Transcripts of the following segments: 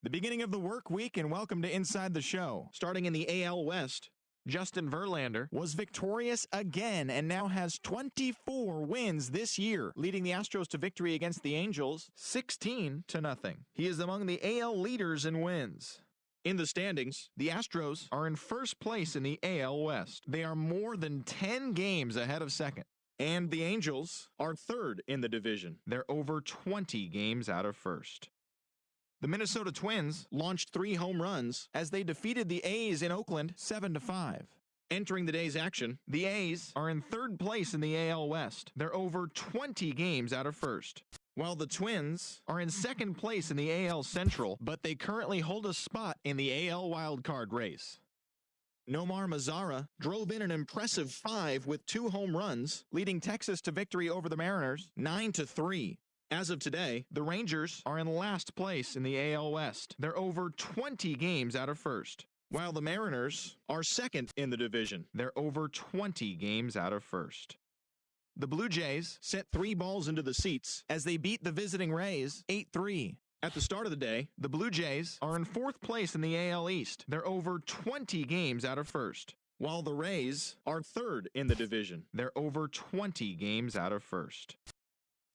The beginning of the work week, and welcome to Inside the Show. Starting in the AL West, Justin Verlander was victorious again and now has 24 wins this year, leading the Astros to victory against the Angels 16-0. He is among the AL leaders in wins. In the standings, the Astros are in first place in the AL West. They are more than 10 games ahead of second. And the Angels are third in the division. They're over 20 games out of first. The Minnesota Twins launched 3 home runs as they defeated the A's in Oakland 7-5. Entering the day's action, the A's are in third place in the AL West. They're over 20 games out of first, while the Twins are in second place in the AL Central, but they currently hold a spot in the AL wildcard race. Nomar Mazara drove in an impressive 5 with 2 home runs, leading Texas to victory over the Mariners 9-3. As of today, the Rangers are in last place in the AL West. They're over 20 games out of first, while the Mariners are second in the division. They're over 20 games out of first. The Blue Jays sent 3 balls into the seats as they beat the visiting Rays 8-3. At the start of the day, the Blue Jays are in 4th place in the AL East. They're over 20 games out of first, while the Rays are 3rd in the division. They're over 20 games out of first.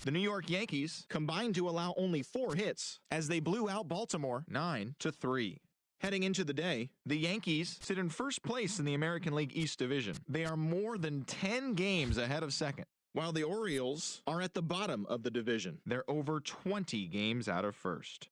The New York Yankees combined to allow only 4 hits as they blew out Baltimore 9-3. Heading into the day, the Yankees sit in first place in the American League East Division. They are more than 10 games ahead of second, while the Orioles are at the bottom of the division. They're over 20 games out of first.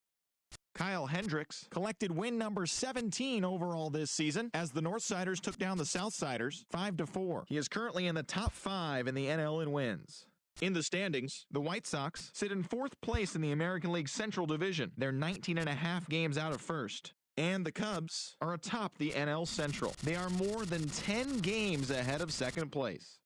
Kyle Hendricks collected win number 17 overall this season as the Northsiders took down the Southsiders 5-4. He is currently in the top 5 in the NL in wins. In the standings, the White Sox sit in 4th place in the American League Central Division. They're 19.5 games out of first. And the Cubs are atop the NL Central. They are more than 10 games ahead of second place.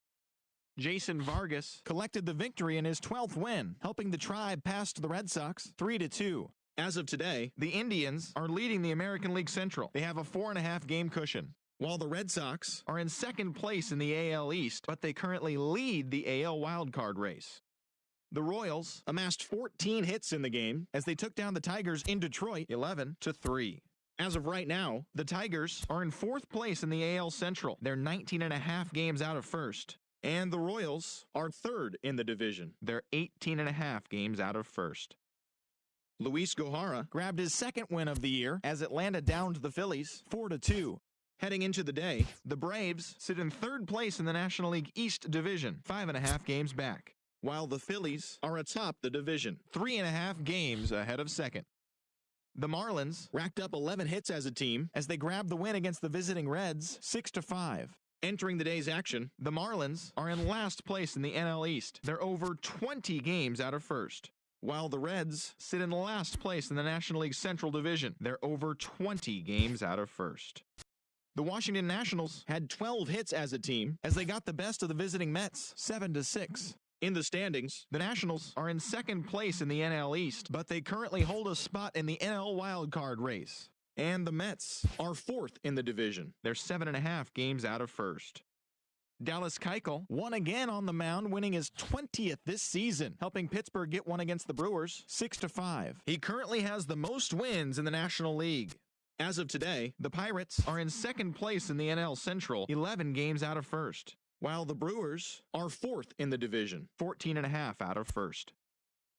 Jason Vargas collected the victory in his 12th win, helping the Tribe past the Red Sox 3-2. As of today, the Indians are leading the American League Central. They have a 4.5 game cushion, while the Red Sox are in second place in the AL East, but they currently lead the AL wildcard race. The Royals amassed 14 hits in the game as they took down the Tigers in Detroit 11-3. As of right now, the Tigers are in 4th place in the AL Central. They're 19.5 games out of first. And the Royals are 3rd in the division. They're 18.5 games out of first. Luis Gohara grabbed his 2nd win of the year as Atlanta downed the Phillies 4-2. Heading into the day, the Braves sit in 3rd place in the National League East Division, 5.5 games back, while the Phillies are atop the division, 3.5 games ahead of second. The Marlins racked up 11 hits as a team as they grabbed the win against the visiting Reds 6-5. Entering the day's action, the Marlins are in last place in the NL East. They're over 20 games out of first, while the Reds sit in last place in the National League Central Division. They're over 20 games out of first. The Washington Nationals had 12 hits as a team as they got the best of the visiting Mets 7-6. In the standings, the Nationals are in second place in the NL East, but they currently hold a spot in the NL wildcard race. And the Mets are 4th in the division. They're 7.5 games out of first. Dallas Keuchel won again on the mound, winning his 20th this season, helping Pittsburgh get one against the Brewers 6-5. He currently has the most wins in the National League. As of today, the Pirates are in second place in the NL Central, 11 games out of first, while the Brewers are 4th in the division, 14.5 out of first.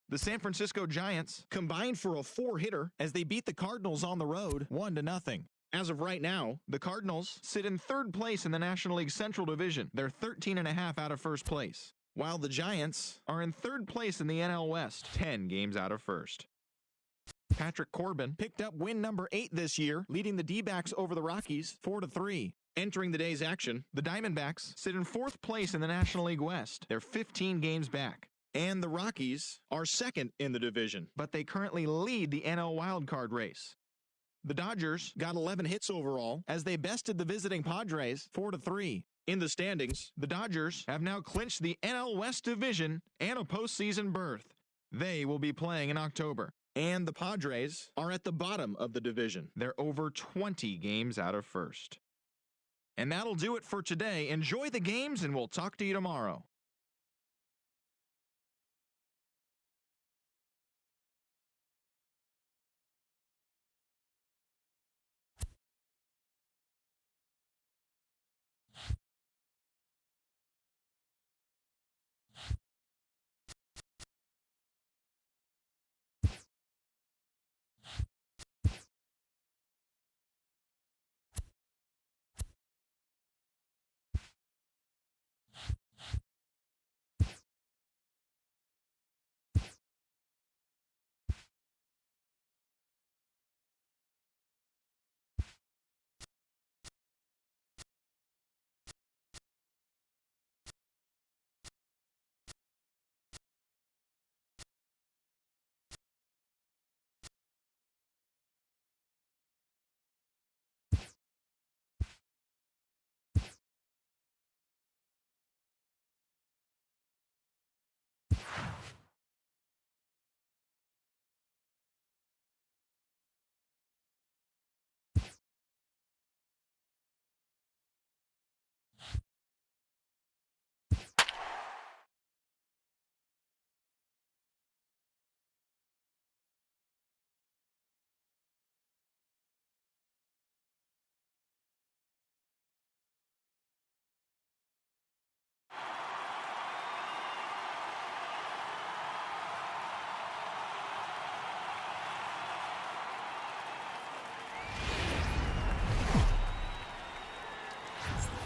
The San Francisco Giants combined for a 4-hitter as they beat the Cardinals on the road 1-0. As of right now, the Cardinals sit in 3rd place in the National League Central Division. They're 13.5 out of first place, while the Giants are in 3rd place in the NL West, 10 games out of first. Patrick Corbin picked up win number 8 this year, leading the D-backs over the Rockies 4-3. Entering the day's action, the Diamondbacks sit in 4th place in the National League West. They're 15 games back. And the Rockies are 2nd in the division, but they currently lead the NL wildcard race. The Dodgers got 11 hits overall as they bested the visiting Padres 4-3. In the standings, the Dodgers have now clinched the NL West division and a postseason berth. They will be playing in October. And the Padres are at the bottom of the division. They're over 20 games out of first. And that'll do it for today. Enjoy the games, and we'll talk to you tomorrow.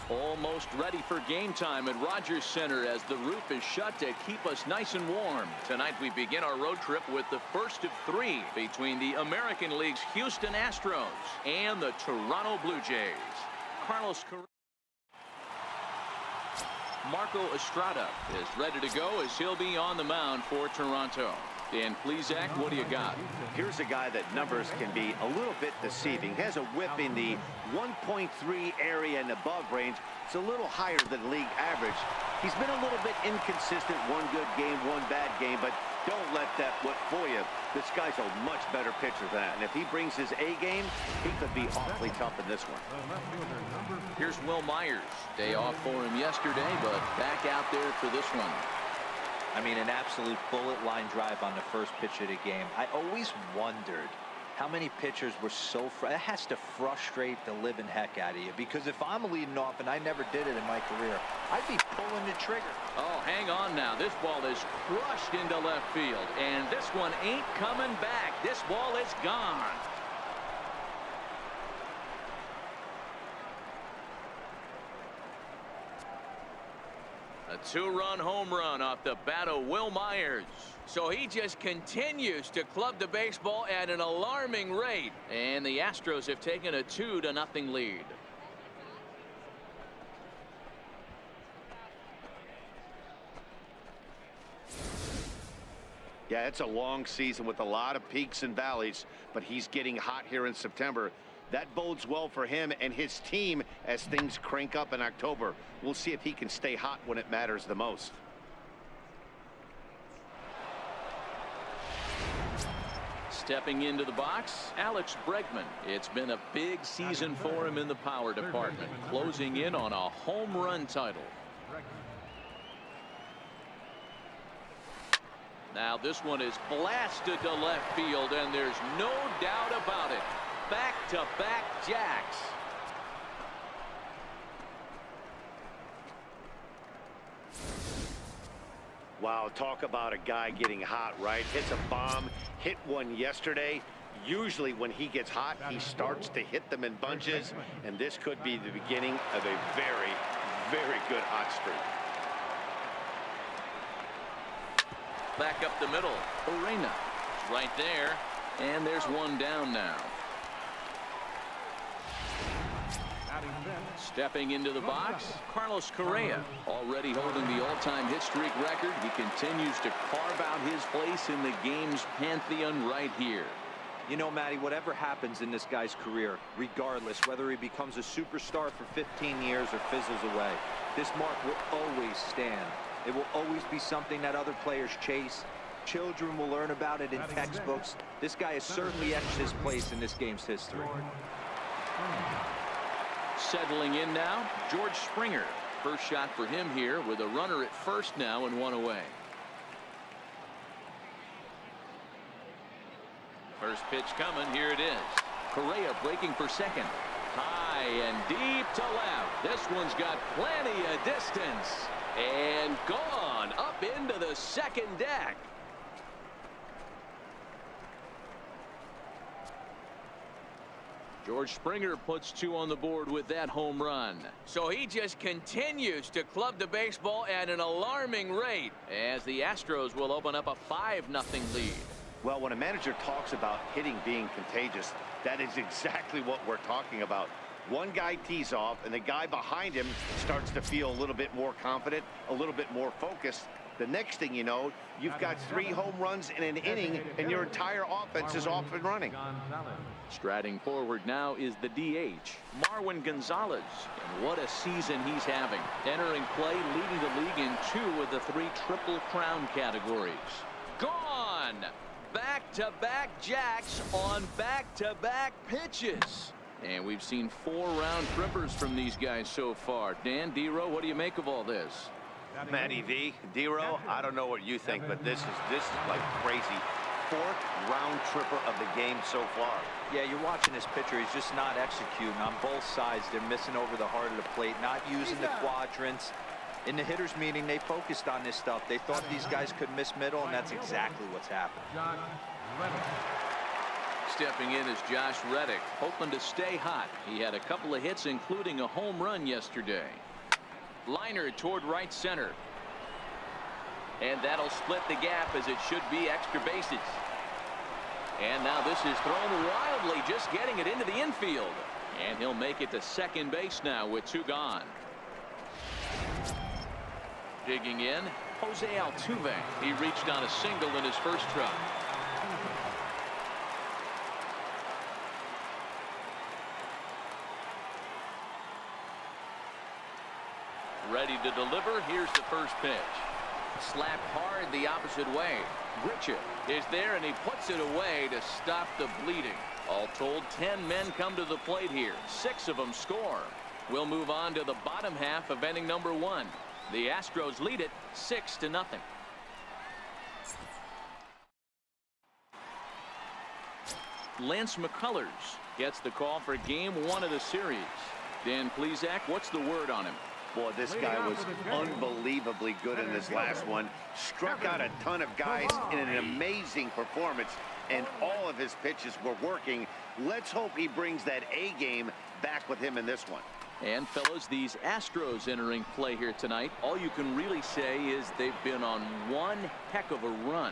Almost ready for game time at Rogers Center as the roof is shut to keep us nice and warm. Tonight we begin our road trip with the first of three between the American League's Houston Astros and the Toronto Blue Jays. Marco Estrada is ready to go as he'll be on the mound for Toronto. Dan Plesac, what do you got? Here's a guy that numbers can be a little bit deceiving. He has a whip in the 1.3 area and above range. It's a little higher than league average. He's been a little bit inconsistent. One good game, one bad game, but don't let that whip fool you. This guy's a much better pitcher than that. And if he brings his A game, he could be awfully tough in this one. Here's Will Myers. Day off for him yesterday, but back out there for this one. I mean, an absolute bullet line drive on the first pitch of the game. I always wondered how many pitchers were so it has to frustrate the living heck out of you, because if I'm leading off, and I never did it in my career, I'd be pulling the trigger. Oh, hang on now. This ball is crushed into left field, and this one ain't coming back. This ball is gone. A two-run home run off the bat of Will Myers. So he just continues to club the baseball at an alarming rate. And the Astros have taken a 2-0 lead. Yeah, it's a long season with a lot of peaks and valleys, but he's getting hot here in September. That bodes well for him and his team as things crank up in October. We'll see if he can stay hot when it matters the most. Stepping into the box, Alex Bregman. It's been a big season for him in the power department, closing in on a home run title. Now this one is blasted to left field, and there's no doubt about it. Back-to-back jacks. Wow, talk about a guy getting hot, right? Hits a bomb, hit one yesterday. Usually when he gets hot, he starts to hit them in bunches, and this could be the beginning of a very, very good hot streak. Back up the middle. Arena right there, and there's one down now. Stepping into the box, Carlos Correa, already holding the all-time hit streak record. He continues to carve out his place in the game's pantheon right here. You know, Matty, whatever happens in this guy's career, regardless whether he becomes a superstar for 15 years or fizzles away, this mark will always stand. It will always be something that other players chase. Children will learn about it in textbooks. This guy has certainly etched his place in this game's history. Settling in now, George Springer. First shot for him here with a runner at first now and one away. First pitch coming. Here it is. Correa breaking for second. High and deep to left. This one's got plenty of distance. And gone up into the second deck. George Springer puts two on the board with that home run. So he just continues to club the baseball at an alarming rate as the Astros will open up a 5-0 lead. Well, when a manager talks about hitting being contagious, that is exactly what we're talking about. One guy tees off, and the guy behind him starts to feel a little bit more confident, a little bit more focused. The next thing you know, you've got 3 home runs in an inning, and your entire offense is off and running. Striding forward now is the DH, Marwin Gonzalez. And what a season he's having. Entering play, leading the league in 2 of the 3 Triple Crown categories. Gone! Back-to-back jacks on back-to-back pitches. And we've seen 4 round trippers from these guys so far. Dan, D-Row, what do you make of all this? Matty V, D-Row, I don't know what you think, but this is like crazy. 4th round tripper of the game so far. Yeah, you're watching this pitcher. He's just not executing on both sides. They're missing over the heart of the plate, not using the quadrants. In the hitters meeting, they focused on this stuff. They thought these guys could miss middle, and that's exactly what's happened. Stepping in is Josh Reddick, hoping to stay hot. He had a couple of hits, including a home run yesterday. Liner toward right center. And that'll split the gap, as it should be extra bases. And now this is thrown wildly, just getting it into the infield. And he'll make it to second base now with 2 gone. Digging in, Jose Altuve. He reached on a single in his first try. Ready to deliver. Here's the first pitch. Slapped hard the opposite way. Grichuk is there, and he puts it away to stop the bleeding. All told, 10 men come to the plate here. 6 of them score. We'll move on to the bottom half of inning number 1. The Astros lead it 6-0. Lance McCullers gets the call for game 1 of the series. Dan Plesac, what's the word on him? Boy, this guy was unbelievably good in this last one. Struck out a ton of guys in an amazing performance, and all of his pitches were working. Let's hope he brings that A game back with him in this one. And fellas, these Astros entering play here tonight, all you can really say is they've been on one heck of a run.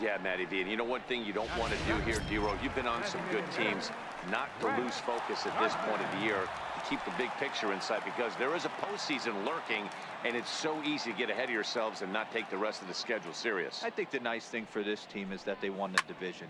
Yeah, Matty V, and you know one thing you don't want to do here, D-Row, you've been on some good teams, not to lose focus at this point of the year, to keep the big picture in sight, because there is a postseason lurking, and it's so easy to get ahead of yourselves and not take the rest of the schedule serious. I think the nice thing for this team is that they won the division.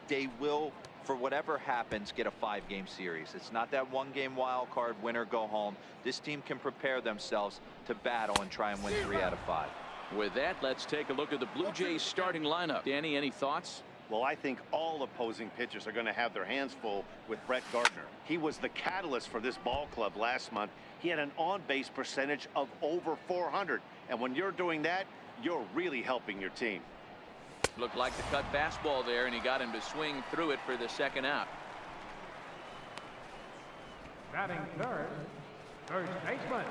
They will, for whatever happens, get a 5-game series. It's not that 1-game wild card, win or go home. This team can prepare themselves to battle and try and win 3 out of 5. With that, let's take a look at the Blue Jays starting lineup. Danny, any thoughts? Well, I think all opposing pitchers are going to have their hands full with Brett Gardner. He was the catalyst for this ball club last month. He had an on-base percentage of over 400. And when you're doing that, you're really helping your team. Looked like the cut fastball there, and he got him to swing through it for the second out. Batting third, first baseman.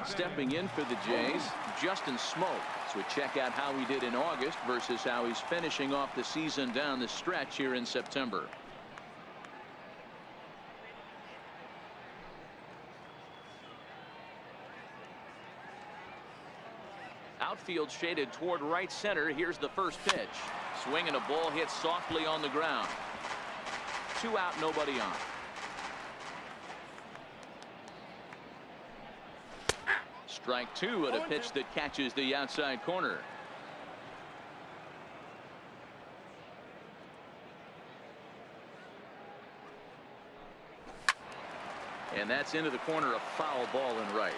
Stepping in for the Jays, Justin Smoak. So we check out how he did in August versus how he's finishing off the season down the stretch here in September. Outfield shaded toward right center. Here's the first pitch. Swing and a ball hit softly on the ground. 2 out, nobody on. Strike 2 at a pitch that catches the outside corner. And that's into the corner, a foul ball in right.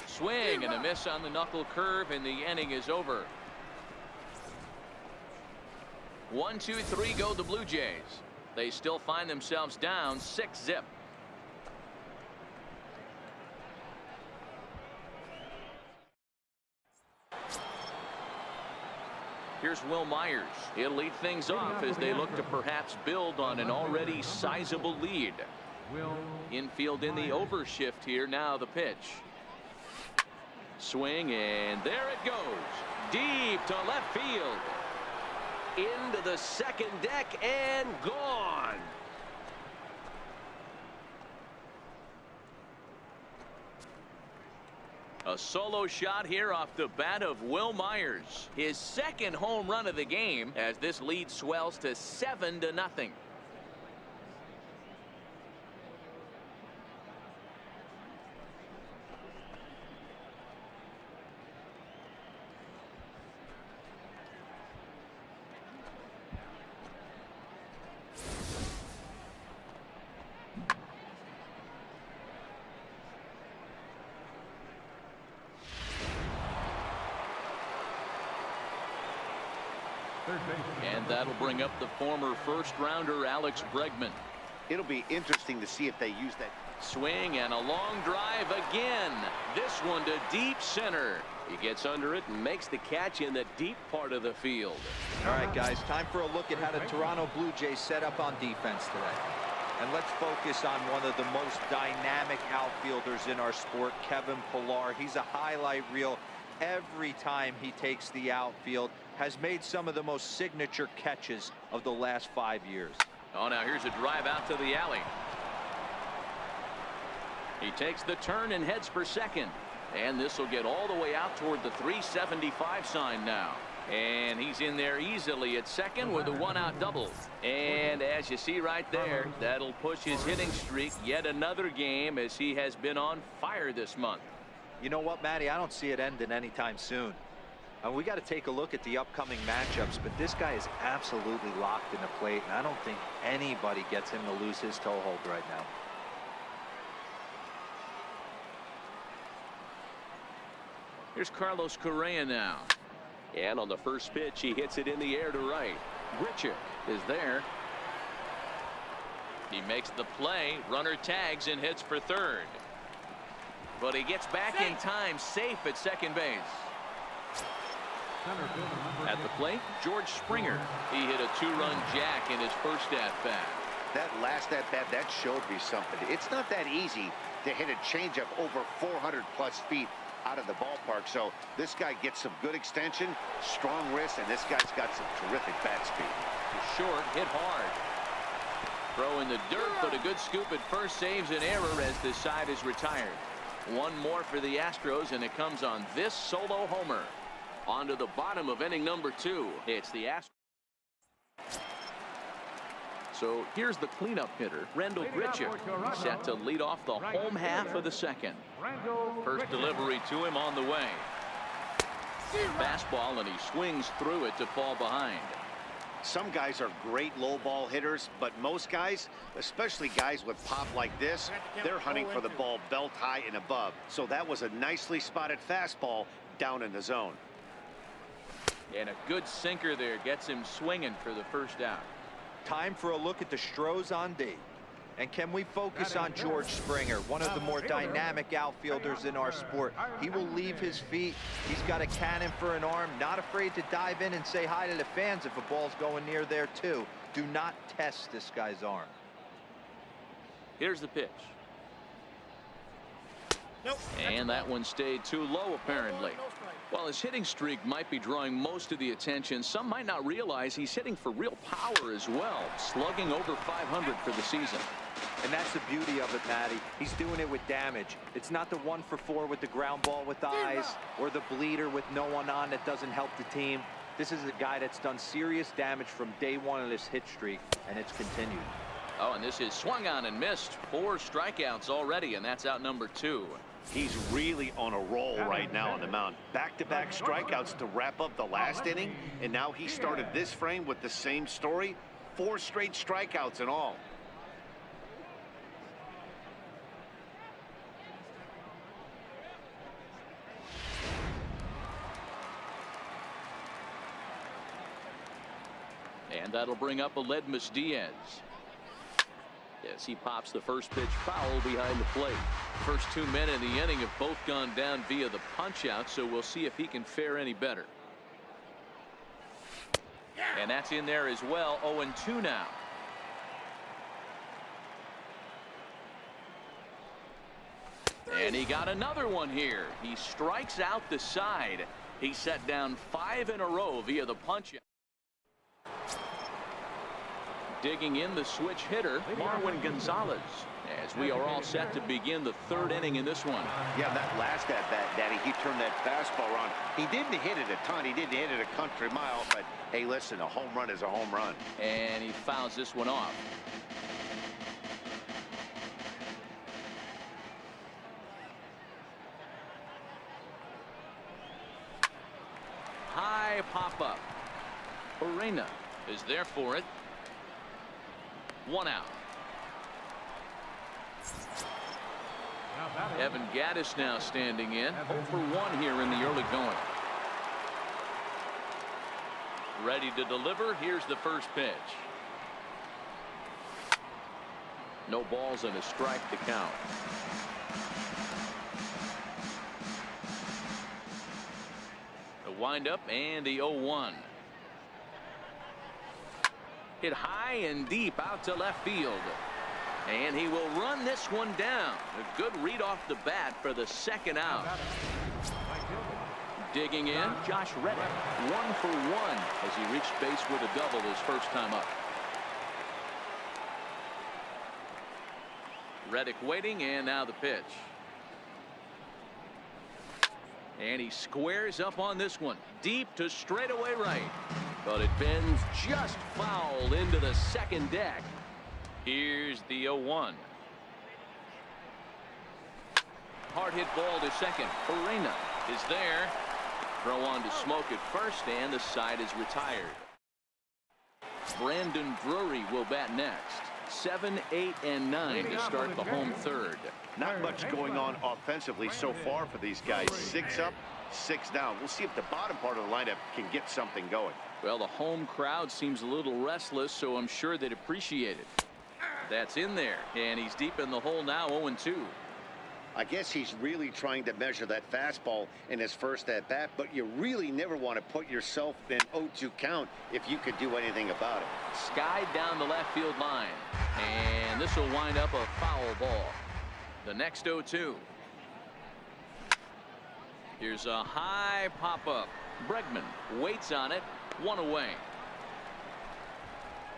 Swing and a miss on the knuckle curve, and the inning is over. 1, 2, 3 go the Blue Jays. They still find themselves down 6-0. Here's Will Myers. He'll lead things off as they look to perhaps build on an already sizable lead. Infield in the overshift here. Now the pitch. Swing, and there it goes. Deep to left field. Into the second deck and gone. A solo shot here off the bat of Will Myers. His second home run of the game as this lead swells to 7-0. And that'll bring up the former first-rounder Alex Bregman. It'll be interesting to see if they use that. Swing and a long drive again. This one to deep center. He gets under it and makes the catch in the deep part of the field. All right, guys, time for a look at how the Toronto Blue Jays set up on defense today. And let's focus on one of the most dynamic outfielders in our sport, Kevin Pillar. He's a highlight reel every time he takes the outfield, has made some of the most signature catches of the last 5 years. Oh, now here's a drive out to the alley. He takes the turn and heads for second. And this will get all the way out toward the 375 sign now. And he's in there easily at second with a one-out double. And as you see right there, that'll push his hitting streak yet another game as he has been on fire this month. You know what, Matty? I don't see it ending anytime soon. We got to take a look at the upcoming matchups, but this guy is absolutely locked in the plate, and I don't think anybody gets him to lose his toehold right now. Here's Carlos Correa now. And on the first pitch, he hits it in the air to right. Grichuk is there. He makes the play. Runner tags and hits for third. But he gets back in time, safe at second base. At the plate, George Springer. He hit a two-run jack in his first at-bat. That last at-bat, that showed me something. It's not that easy to hit a changeup over 400-plus feet out of the ballpark. So this guy gets some good extension, strong wrist, and this guy's got some terrific bat speed. Short, hit hard. Throw in the dirt, but a good scoop at first saves an error as this side is retired. One more for the Astros, and it comes on this solo homer. On to the bottom of inning number 2. It's the Astros. So here's the cleanup hitter, Rendell Grichuk, set to lead off the home half of the second. First delivery to him on the way. Fastball, and he swings through it to fall behind. Some guys are great low ball hitters, but most guys, especially guys with pop like this, they're hunting for the ball belt high and above. So that was a nicely spotted fastball down in the zone. And a good sinker there gets him swinging for the first out. Time for a look at the Stros on D. And can we focus on George Springer, one of the more dynamic outfielders in our sport? He will leave his feet. He's got a cannon for an arm, not afraid to dive in and say hi to the fans if a ball's going near there too. Do not test this guy's arm. Here's the pitch. And that one stayed too low apparently. While his hitting streak might be drawing most of the attention, some might not realize he's hitting for real power as well, slugging over 500 for the season. And that's the beauty of it, Matty. He's doing it with damage. It's not the 1 for 4 with the ground ball with eyes or the bleeder with no one on that doesn't help the team. This is a guy that's done serious damage from day one of this hit streak, and it's continued. Oh, and this is swung on and missed. 4 strikeouts already, and that's out number 2. He's really on a roll right now on the mound. Back-to-back strikeouts to wrap up the last inning, and now he started this frame with the same story. 4 straight strikeouts in all. And that'll bring up Aledmys Diaz. Yes, he pops the first pitch foul behind the plate. First 2 men in the inning have both gone down via the punch out, so we'll see if he can fare any better. And that's in there as well. 0-2 now. And he got another one here. He strikes out the side. He set down 5 in a row via the punch out. Digging in the switch hitter, Marwin Gonzalez, as we are all set to begin the 3rd inning in this one. Yeah, that last at-bat, Daddy, he turned that fastball around. He didn't hit it a ton. He didn't hit it a country mile, but hey, listen, a home run is a home run. And he fouls this one off. High pop-up. Urena is there for it. 1 out. Evan Gattis now standing in. 0 for 1 here in the early going. Ready to deliver. Here's the first pitch. No balls and a strike to count. The windup and the 0-1. Hit high and deep out to left field. And he will run this one down. A good read off the bat for the 2nd out. Digging in, Josh Reddick. 1 for 1 as he reached base with a double his first time up. Reddick waiting, and now the pitch. And he squares up on this one. Deep to straightaway right. But it bends just foul into the second deck. Here's the 0-1. Hard hit ball to second. Arena is there. Throw on to Smoke at first, and the side is retired. Brandon Drury will bat next. 7, 8, and 9 to start the home third. Not much going on offensively so far for these guys. 6 up, 6 down. We'll see if the bottom part of the lineup can get something going. Well, the home crowd seems a little restless, so I'm sure they'd appreciate it. That's in there, and he's deep in the hole now, 0-2. I guess he's really trying to measure that fastball in his first at bat, but you really never want to put yourself in 0-2 count if you could do anything about it. Skied down the left field line, and this will wind up a foul ball. The next 0-2. Here's a high pop-up. Bregman waits on it. 1 away.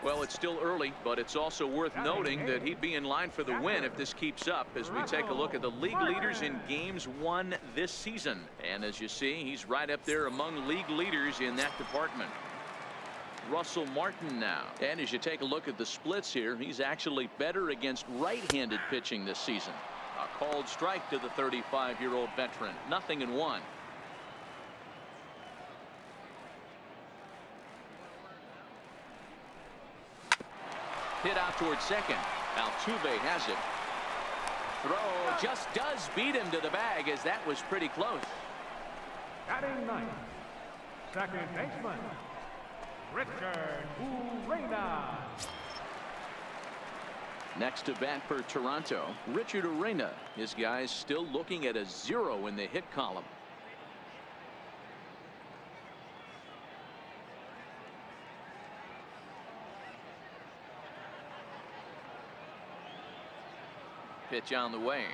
Well, it's still early, but it's also worth noting that he'd be in line for the win if this keeps up as we take a look at the league leaders in games won this season. And as you see, he's right up there among league leaders in that department. Russell Martin now. And as you take a look at the splits here, he's actually better against right-handed pitching this season. A called strike to the 35-year-old veteran. 0-1. Hit out towards second. Altuve has it. Throw just does beat him to the bag, as that was pretty close. Batting ninth, second baseman, Richard Urena. Next to bat for Toronto, Richard Urena. His guys still looking at a 0 in the hit column. Pitch on the way.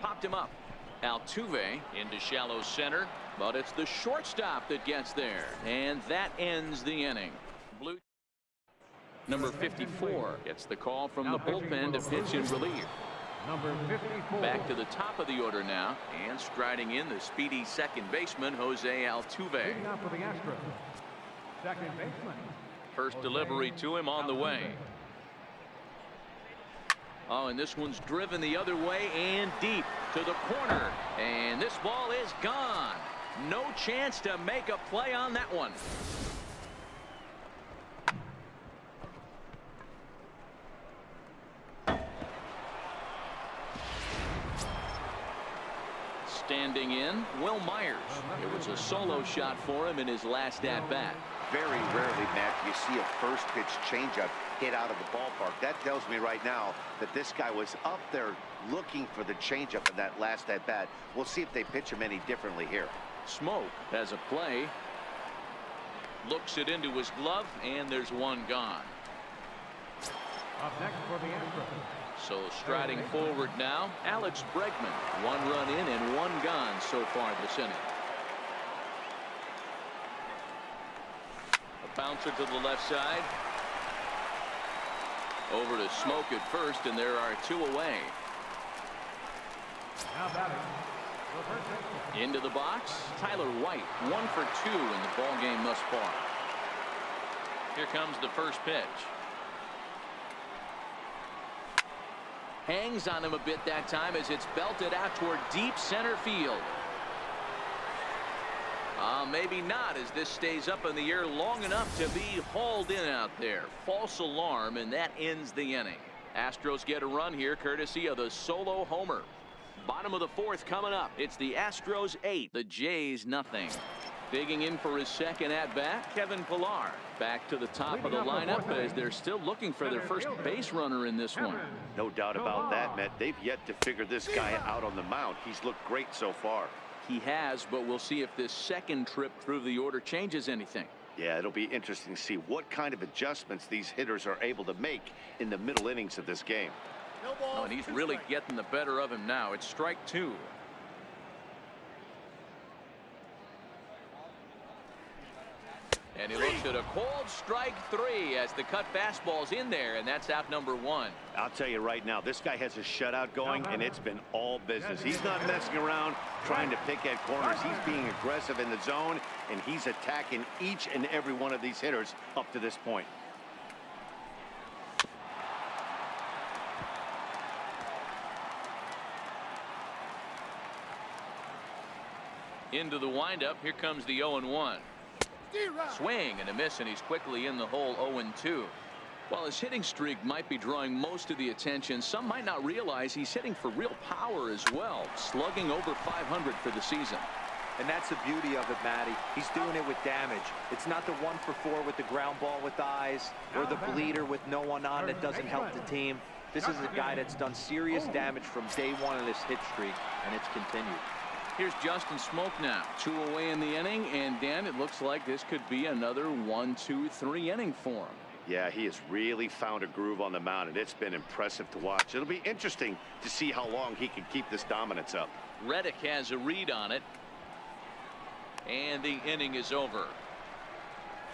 Popped him up. Altuve into shallow center, but it's the shortstop that gets there, and that ends the inning. Blue number 54 gets the call from the bullpen to pitch in relief. Number 54. Back to the top of the order now, and striding in the speedy second baseman Jose Altuve. Leading out for the Astros, second baseman. First delivery to him on the way. Oh, and this one's driven the other way and deep to the corner. And this ball is gone. No chance to make a play on that one. Standing in, Will Myers. It was a solo shot for him in his last at-bat. Very rarely, Matt, you see a first pitch changeup hit out of the ballpark. That tells me right now that this guy was up there looking for the changeup in that last at bat. We'll see if they pitch him any differently here. Smoke has a play. Looks it into his glove, and there's one gone. Up next for the Astros. So striding forward now, Alex Bregman. 1 run in and 1 gone so far this inning. A bouncer to the left side. Over to Smoke at first, and there are 2 away. Now batting, the first baseman. Into the box, Tyler White. 1 for 2 in the ball game thus far. Here comes the first pitch. Hangs on him a bit that time as it's belted out toward deep center field. Maybe not, as this stays up in the air long enough to be hauled in out there. False alarm, and that ends the inning. Astros get a run here courtesy of the solo homer. Bottom of the 4th coming up. It's the Astros 8, the Jays nothing. Digging in for his second at-bat, Kevin Pillar. Back to the top of the lineup as they're still looking for their first base runner in this one. No doubt about that, Matt. They've yet to figure this guy out on the mound. He's looked great so far. He has, but we'll see if this second trip through the order changes anything. Yeah, it'll be interesting to see what kind of adjustments these hitters are able to make in the middle innings of this game. Oh, and he's really getting the better of him now. It's strike 2. And he looks at a cold strike 3 as the cut fastball's in there, and that's out number 1. I'll tell you right now, this guy has a shutout going, and it's been all business. He's not messing around trying to pick at corners. He's being aggressive in the zone, and he's attacking each and every one of these hitters up to this point. Into the windup. Here comes the 0-1. Swing and a miss, and he's quickly in the hole. 0-2. While his hitting streak might be drawing most of the attention, some might not realize he's hitting for real power as well, slugging over 500 for the season. And that's the beauty of it, Matty. He's doing it with damage. It's not the 1-for-4 with the ground ball with eyes, or the bleeder with no one on that doesn't help the team. This is a guy that's done serious damage from day one of this hit streak, and it's continued. Here's Justin Smoke now. 2 away in the inning, and Dan, it looks like this could be another 1, 2, 3 inning for him. Yeah, he has really found a groove on the mound, and it's been impressive to watch. It'll be interesting to see how long he can keep this dominance up. Reddick has a read on it, and the inning is over.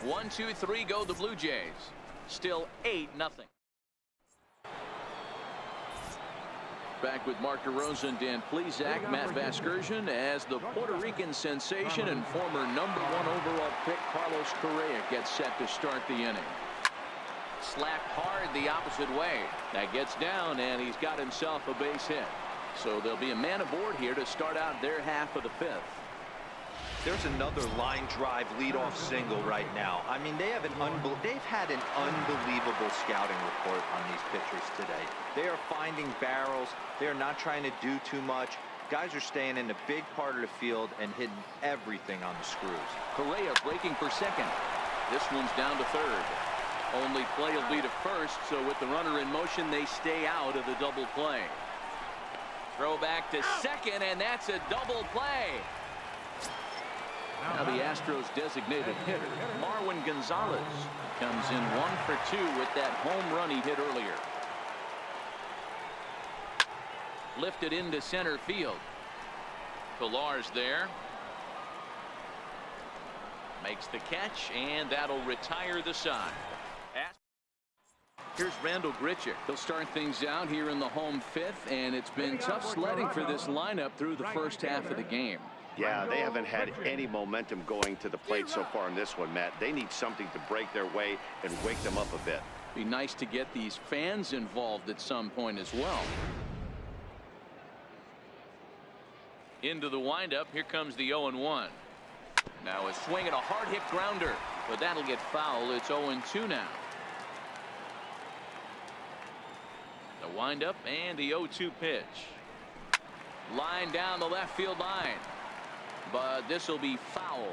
1, 2, 3 go the Blue Jays. Still 8-0. Back with Mark DeRosa and Dan Plesac, Matt Vasgersian, as the Puerto Rican sensation and former #1 overall pick Carlos Correa gets set to start the inning. Slapped hard the opposite way. That gets down, and he's got himself a base hit. So there'll be a man aboard here to start out their half of the 5th. There's another line drive leadoff single right now. I mean, they've had an unbelievable scouting report on these pitchers today. They are finding barrels. They are not trying to do too much. Guys are staying in the big part of the field and hitting everything on the screws. Correa breaking for second. This one's down to third. Only play will be to first, so with the runner in motion, they stay out of the double play. Throw back to second, and that's a double play. Now the Astros designated hitter, Marwin Gonzalez, comes in 1 for 2 with that home run he hit earlier. Lifted into center field. Pillar's there. Makes the catch, and that'll retire the side. Here's Randall Grichuk. He'll start things out here in the home 5th, and it's been tough sledding for this lineup through the first half of the game. Yeah, they haven't had any momentum going to the plate so far in this one, Matt. They need something to break their way and wake them up a bit. Be nice to get these fans involved at some point as well. Into the windup. Here comes the 0-1. Now a swing and a hard hit grounder, but that'll get foul. It's 0-2 now. The windup and the 0-2 pitch. Line down the left field line, but this will be foul.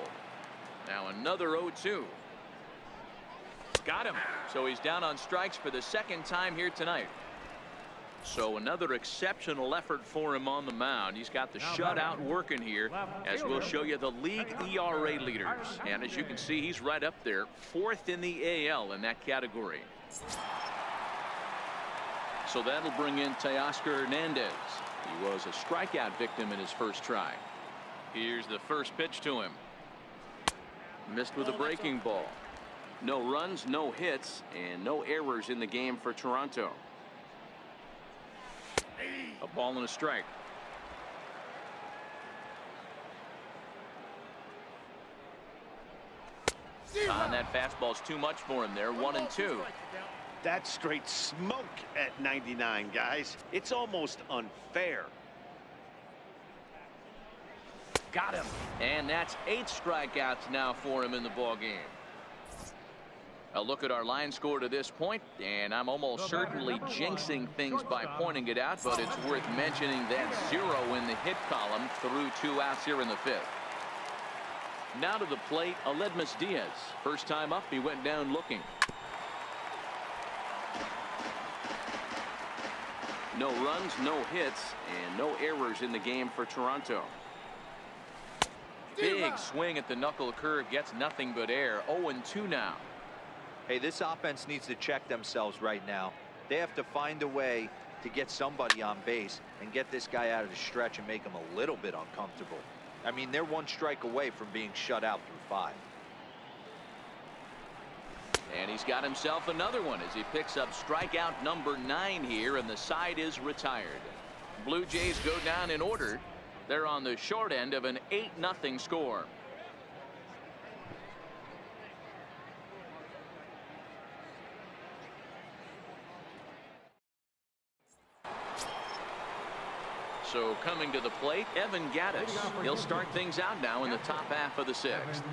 Now another 0-2. Got him. So he's down on strikes for the second time here tonight. So another exceptional effort for him on the mound. He's got the shutout working here, as we'll show you the league ERA leaders. And as you can see, he's right up there, 4th in the AL in that category. So that'll bring in Teoscar Hernandez. He was a strikeout victim in his first try. Here's the first pitch to him. Missed with a breaking ball. No runs, no hits, and no errors in the game for Toronto. A ball and a strike. And that fastball's too much for him there. 1-2. That's straight smoke at 99, guys. It's almost unfair. Got him. And that's 8 strikeouts now for him in the ball game. A look at our line score to this point, and I'm almost certainly jinxing things by pointing it out, but it's worth mentioning that 0 in the hit column through 2 outs here in the 5th. Now to the plate, Aledmus Diaz. First time up, he went down looking. No runs, no hits, and no errors in the game for Toronto. Big swing at the knuckle curve, gets nothing but air. 0-2 now. Hey, this offense needs to check themselves right now. They have to find a way to get somebody on base and get this guy out of the stretch and make him a little bit uncomfortable. I mean, they're 1 strike away from being shut out through 5. And he's got himself another one as he picks up strikeout number 9 here, and the side is retired. Blue Jays go down in order. They're on the short end of an 8-0 score. So coming to the plate, Evan Gattis. He'll start things out now in the top half of the 6th.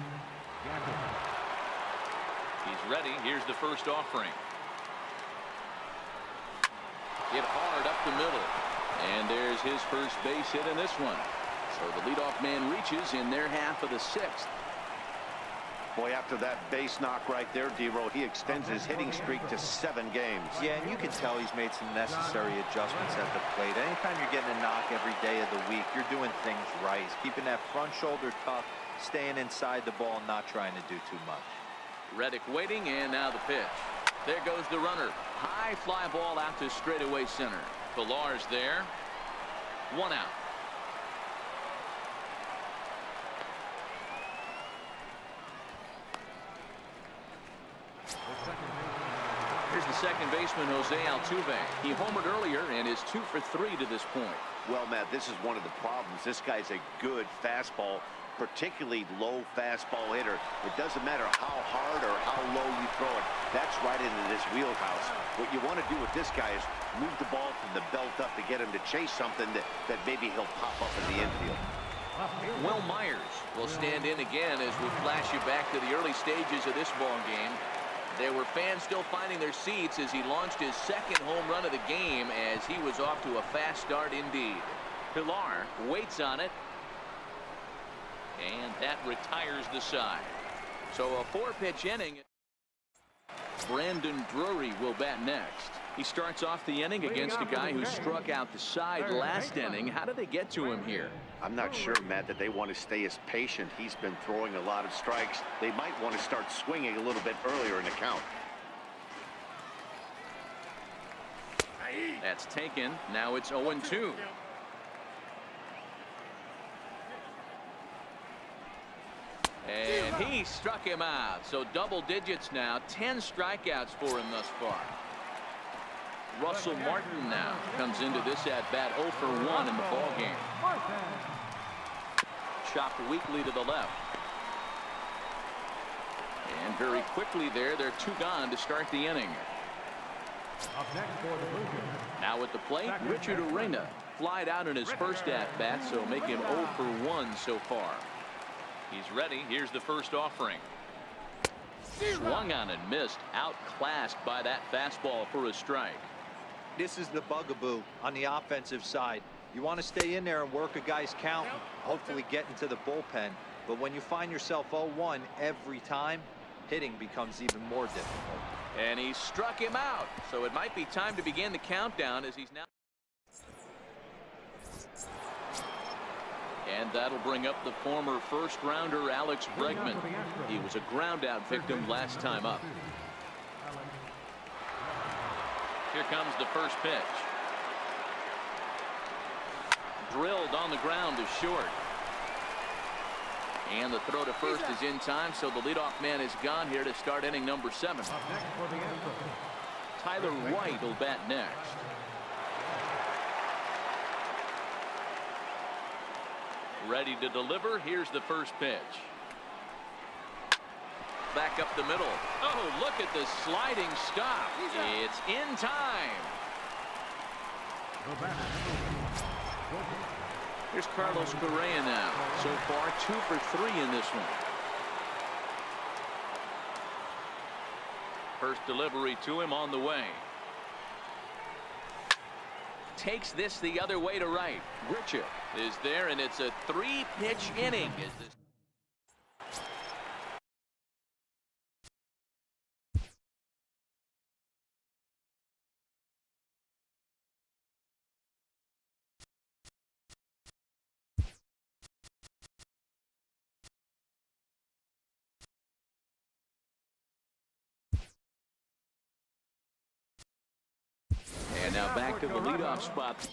He's ready. Here's the first offering. Hit hard up the middle. And there's his first base hit in this one. So the leadoff man reaches in their half of the 6th. Boy, after that base knock right there, D-Row, he extends his hitting streak to 7 games. Yeah, and you can tell he's made some necessary adjustments at the plate. Anytime you're getting a knock every day of the week, you're doing things right. He's keeping that front shoulder tucked, staying inside the ball, not trying to do too much. Reddick waiting, and now the pitch. There goes the runner. High fly ball out to straightaway center. Pilar's there. 1 out. Here's the second baseman, Jose Altuve. He homered earlier and is 2 for 3 to this point. Well, Matt, this is one of the problems. This guy's a good fastball, particularly low fastball hitter. It doesn't matter how hard or how low you throw it. That's right into this wheelhouse. What you want to do with this guy is move the ball from the belt up to get him to chase something that maybe he'll pop up in the infield. Will Myers will stand in again as we flash you back to the early stages of this ball game. There were fans still finding their seats as he launched his second home run of the game, as he was off to a fast start indeed. Pilar waits on it, and that retires the side. So a 4-pitch inning. Brandon Drury will bat next. He starts off the inning against a guy who struck out the side last inning. How did they get to him here? I'm not sure, Matt, that they want to stay as patient. He's been throwing a lot of strikes. They might want to start swinging a little bit earlier in the count. That's taken. Now it's 0-2. And he struck him out. So double digits now. 10 strikeouts for him thus far. Russell Martin now comes into this at-bat 0 for 1 in the ballgame. Chopped weakly to the left. And very quickly there, they're 2 gone to start the inning. Up next for the Blue Jays. Now at the plate, Richard Arena flied out in his first at-bat, so make him 0 for 1 so far. He's ready. Here's the first offering. Swung on and missed. Outclassed by that fastball for a strike. This is the bugaboo on the offensive side. You want to stay in there and work a guy's count, hopefully get into the bullpen. But when you find yourself 0-1 every time, hitting becomes even more difficult. And he struck him out. So it might be time to begin the countdown as he's now. And that'll bring up the former first-rounder Alex Bregman. He was a ground-out victim last time up. Here comes the first pitch. Drilled on the ground to short. And the throw to first is in time, so the leadoff man is gone here to start inning number 7. Tyler White will bat next. Ready to deliver. Here's the first pitch. Back up the middle. Oh, look at the sliding stop. It's in time. Here's Carlos Correa now. So far 2 for 3 in this one. First delivery to him on the way. Takes this the other way to right. Richard is there, and it's a 3-pitch inning. Is this and now back to the leadoff spot.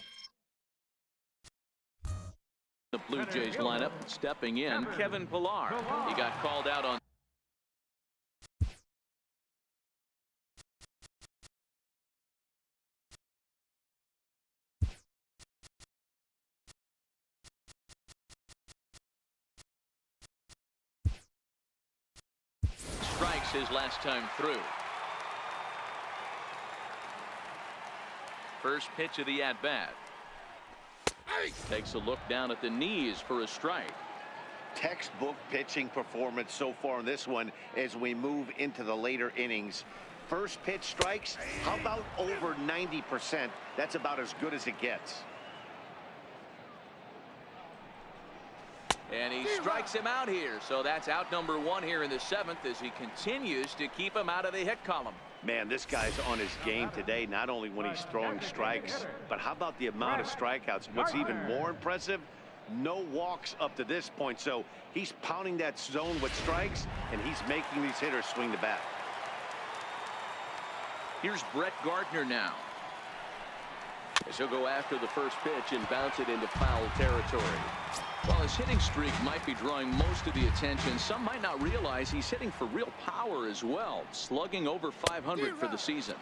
The Blue Jays lineup, stepping in, Kevin Pilar. He got called out on his last time through. First pitch of the at-bat. Takes a look down at the knees for a strike. Textbook pitching performance so far in this one as we move into the later innings. First pitch strikes, how about over 90%? That's about as good as it gets. And he strikes him out here. So that's out number 1 here in the 7th as he continues to keep him out of the hit column. Man, this guy's on his game today, not only when he's throwing strikes, but how about the amount of strikeouts? What's even more impressive, no walks up to this point. So he's pounding that zone with strikes, and he's making these hitters swing the bat. Here's Brett Gardner now, as he'll go after the first pitch and bounce it into foul territory. While his hitting streak might be drawing most of the attention, some might not realize he's hitting for real power as well, slugging over 500 for the season.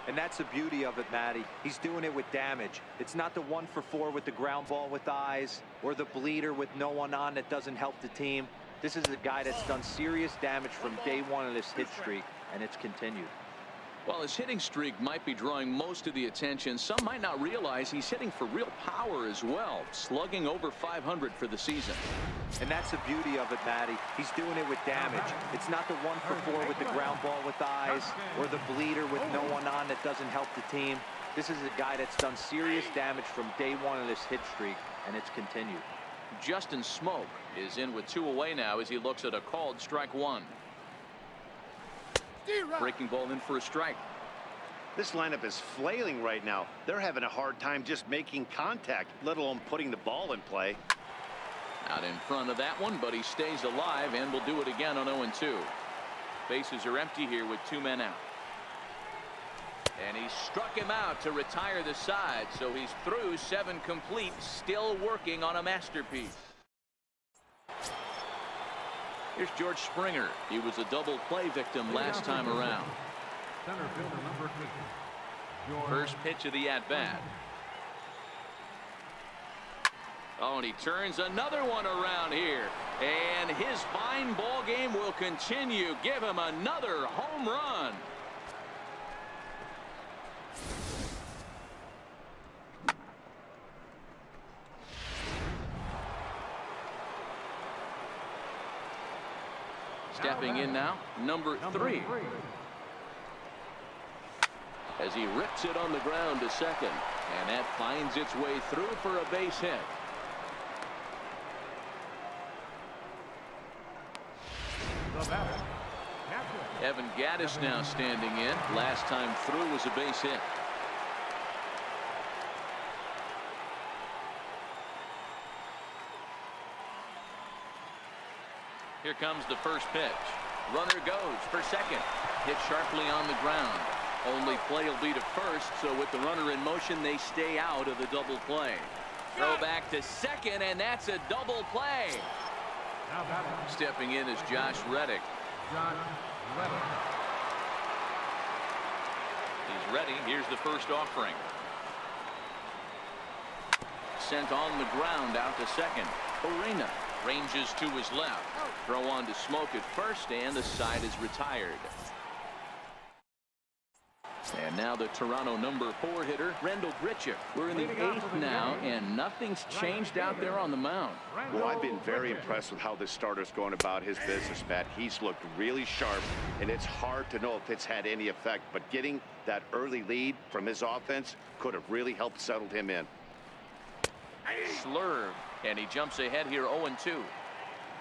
And that's the beauty of it, Matty. He's doing it with damage. It's not the 1 for 4 with the ground ball with eyes or the bleeder with no one on that doesn't help the team. This is a guy that's done serious damage from day 1 of this hit streak, and it's continued. While his hitting streak might be drawing most of the attention, some might not realize he's hitting for real power as well, slugging over 500 for the season. And that's the beauty of it, Matty. He's doing it with damage. It's not the 1 for 4 with the ground ball with eyes or the bleeder with no one on that doesn't help the team. This is a guy that's done serious damage from day 1 of this hit streak, and it's continued. Justin Smoke is in with 2 away now as he looks at a called strike 1. Breaking ball in for a strike. This lineup is flailing right now. They're having a hard time just making contact, let alone putting the ball in play. Out in front of that one, but he stays alive and will do it again on 0-2. Bases are empty here with 2 men out. And he struck him out to retire the side, so he's through 7 complete, still working on a masterpiece. Here's George Springer. He was a double play victim last time around. Center fielder number 8. First pitch of the at-bat. Oh, and he turns another one around here. And his fine ball game will continue. Give him another home run. Stepping in now, number 3. As he rips it on the ground to second. And that finds its way through for a base hit. Evan Gattis now standing in. Last time through was a base hit. Here comes the first pitch. Runner goes for second. Hit sharply on the ground. Only play will be to first, so with the runner in motion, they stay out of the double play. Throw back to second, and that's a double play. Stepping in is Josh Reddick. He's ready. Here's the first offering. Sent on the ground out to second. Orena ranges to his left. Throw on to Smoke at first, and the side is retired. And now the Toronto number 4 hitter, Randall Grichuk. We're in the 8th now, and nothing's changed out there on the mound. Well, I've been very impressed with how this starter's going about his business, Matt. He's looked really sharp, and it's hard to know if it's had any effect. But getting that early lead from his offense could have really helped settle him in. Slurve, and he jumps ahead here 0-2.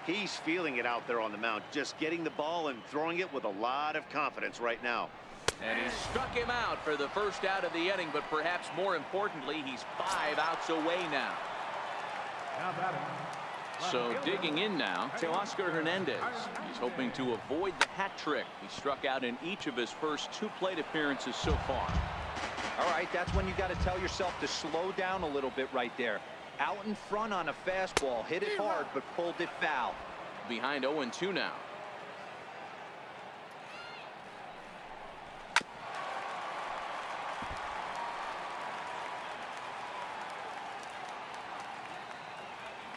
He's feeling it out there on the mound, just getting the ball and throwing it with a lot of confidence right now. And he struck him out for the first out of the inning, but perhaps more importantly, he's 5 outs away now. So digging in now to Oscar Hernandez. He's hoping to avoid the hat trick. He struck out in each of his first 2 plate appearances so far. All right, that's when you got to tell yourself to slow down a little bit right there. Out in front on a fastball, hit it hard, but pulled it foul. Behind 0-2 now.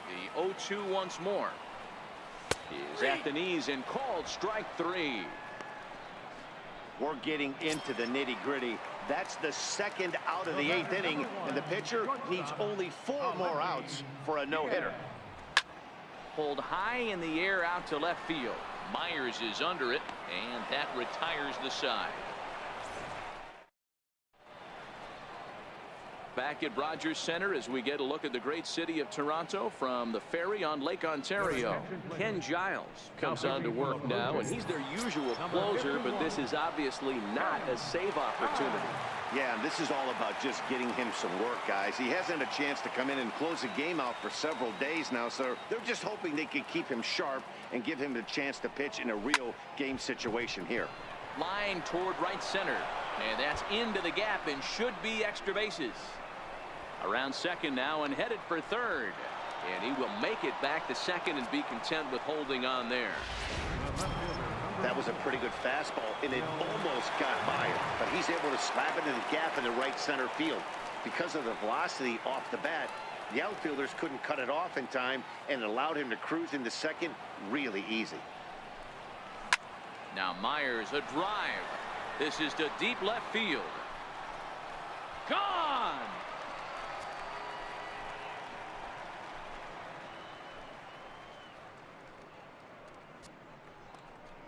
The 0-2 once more. He is at the knees and called strike 3. we're getting into the nitty-gritty. That's the second out of the 8th inning, and the pitcher needs only 4 more outs for a no-hitter. Pulled high in the air out to left field. Myers is under it, and that retires the side. Back at Rogers Center as we get a look at the great city of Toronto from the ferry on Lake Ontario. Ken Giles comes on to work now, and he's their usual closer, but this is obviously not a save opportunity. Yeah, this is all about just getting him some work, guys. He hasn't had a chance to come in and close a game out for several days now, so they're just hoping they can keep him sharp and give him the chance to pitch in a real game situation here. Line toward right center, and that's into the gap and should be extra bases. Around second now and headed for third, and he will make it back to second and be content with holding on there. That was a pretty good fastball, and it almost got by him, but he's able to slap it in the gap in the right center field. Because of the velocity off the bat, the outfielders couldn't cut it off in time, and it allowed him to cruise into second really easy. Now Myers, a drive. This is to deep left field. Gone!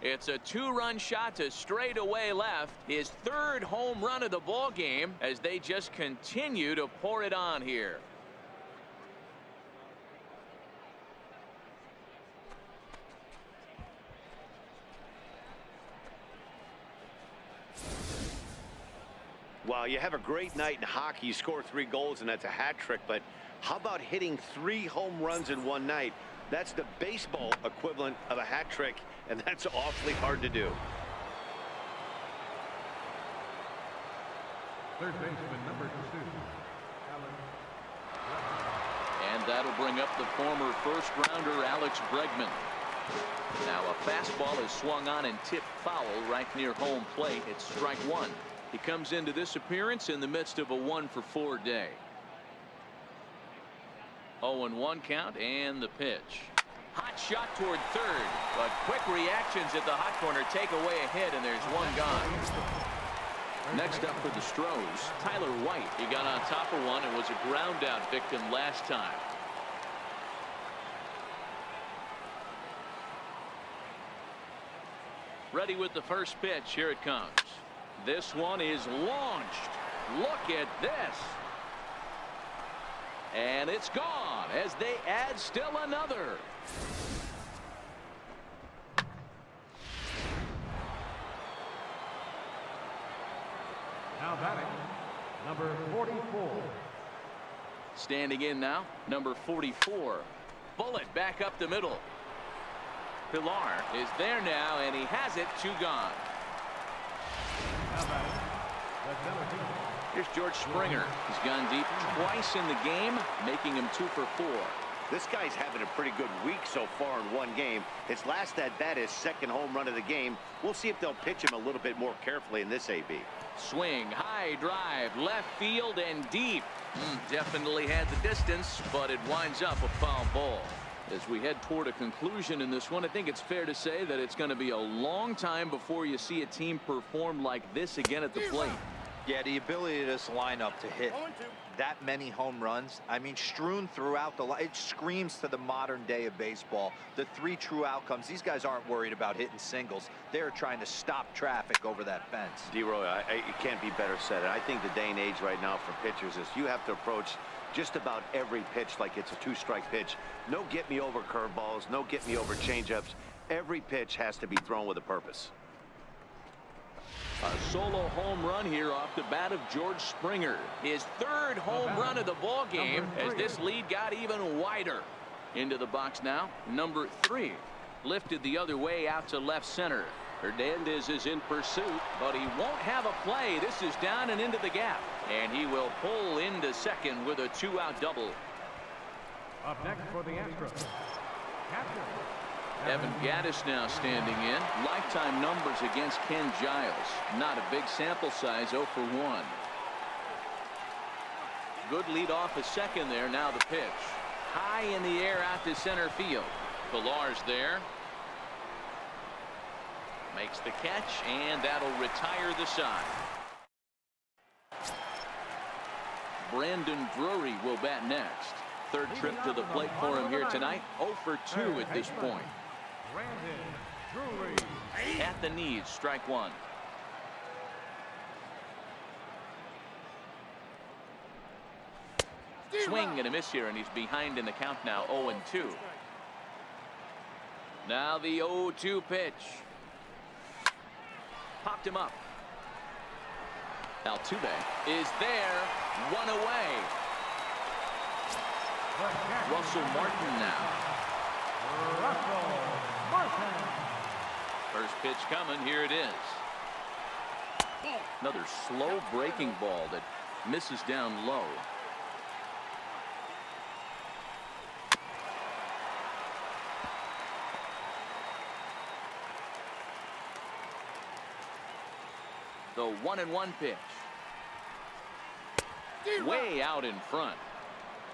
It's a 2-run shot to straightaway left. His 3rd home run of the ball game as they just continue to pour it on here. Well, you have a great night in hockey. You score 3 goals, and that's a hat trick. But how about hitting 3 home runs in one night? That's the baseball equivalent of a hat trick, and that's awfully hard to do. Third baseman, number 2. And that'll bring up the former first-rounder Alex Bregman. Now a fastball is swung on and tipped foul right near home plate. It's strike 1. He comes into this appearance in the midst of a 1-for-4 day. 0-1 count and the pitch. Hot shot toward third, but quick reactions at the hot corner take away a hit, and there's one gone. Next up for the Stros, Tyler White. He got on top of one and was a ground out victim last time. Ready with the first pitch. Here it comes. This one is launched. Look at this. And it's gone as they add still another. Now batting, number 44. Standing in now, number 44. Bullet back up the middle. Pilar is there now, and he has it. 2 gone. Now batting, the number 2. Here's George Springer. He's gone deep twice in the game, making him 2 for 4. This guy's having a pretty good week so far in one game. His last at bat is 2nd home run of the game. We'll see if they'll pitch him a little bit more carefully in this AB. Swing, high drive, left field and deep. Definitely had the distance, but it winds up a foul ball. As we head toward a conclusion in this one, I think it's fair to say that it's going to be a long time before you see a team perform like this again at the plate. Yeah, the ability of this lineup to hit that many home runs, I mean, strewn throughout the line, it screams to the modern day of baseball. The 3 true outcomes. These guys aren't worried about hitting singles. They're trying to stop traffic over that fence. D-Roy, it can't be better said. I think the day and age right now for pitchers is you have to approach just about every pitch like it's a 2-strike pitch. No get-me-over curveballs, no get-me-over changeups. Every pitch has to be thrown with a purpose. A solo home run here off the bat of George Springer. His 3rd home run of the ball game as this lead got even wider. Into the box now, number 3. Lifted the other way out to left center. Hernandez is in pursuit, but he won't have a play. This is down and into the gap, and he will pull into second with a 2-out double. Up next for the Astros, catcher. Evan Gattis now standing in. Lifetime numbers against Ken Giles. Not a big sample size, 0 for 1. Good lead off a second there. Now the pitch. High in the air out to center field. Pilar's there. Makes the catch, and that'll retire the side. Brandon Drury will bat next. Third trip to the plate for him here tonight. 0 for 2 at this point. Brandon Drury. At the knees, strike one. Swing and a miss here, and he's behind in the count now, 0-2. Now the 0-2 pitch. Popped him up. Altuve is there, one away. Russell Martin now. Russell Martin. First pitch coming, here it is. Another slow breaking ball that misses down low. The 1-1 pitch. Way out in front.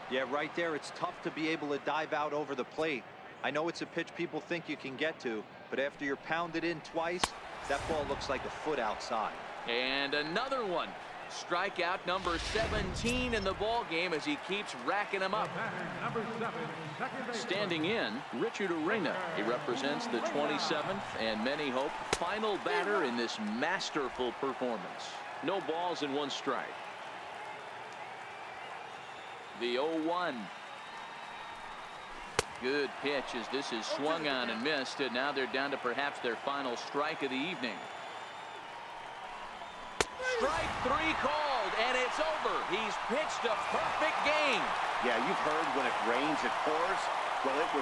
Yeah, right there, it's tough to be able to dive out over the plate. I know it's a pitch people think you can get to, but after you're pounded in twice, that ball looks like a foot outside. And another one. Strikeout number 17 in the ball game as he keeps racking them up. Number 7, second base. Standing in, Richard Arena. He represents the 27th and many hope final batter in this masterful performance. No balls and one strike. The 0-1. Good pitch as this is swung on and missed, and now they're down to perhaps their final strike of the evening. Strike three called, and it's over. He's pitched a perfect game. Yeah, you've heard when it rains, it pours. Well, it was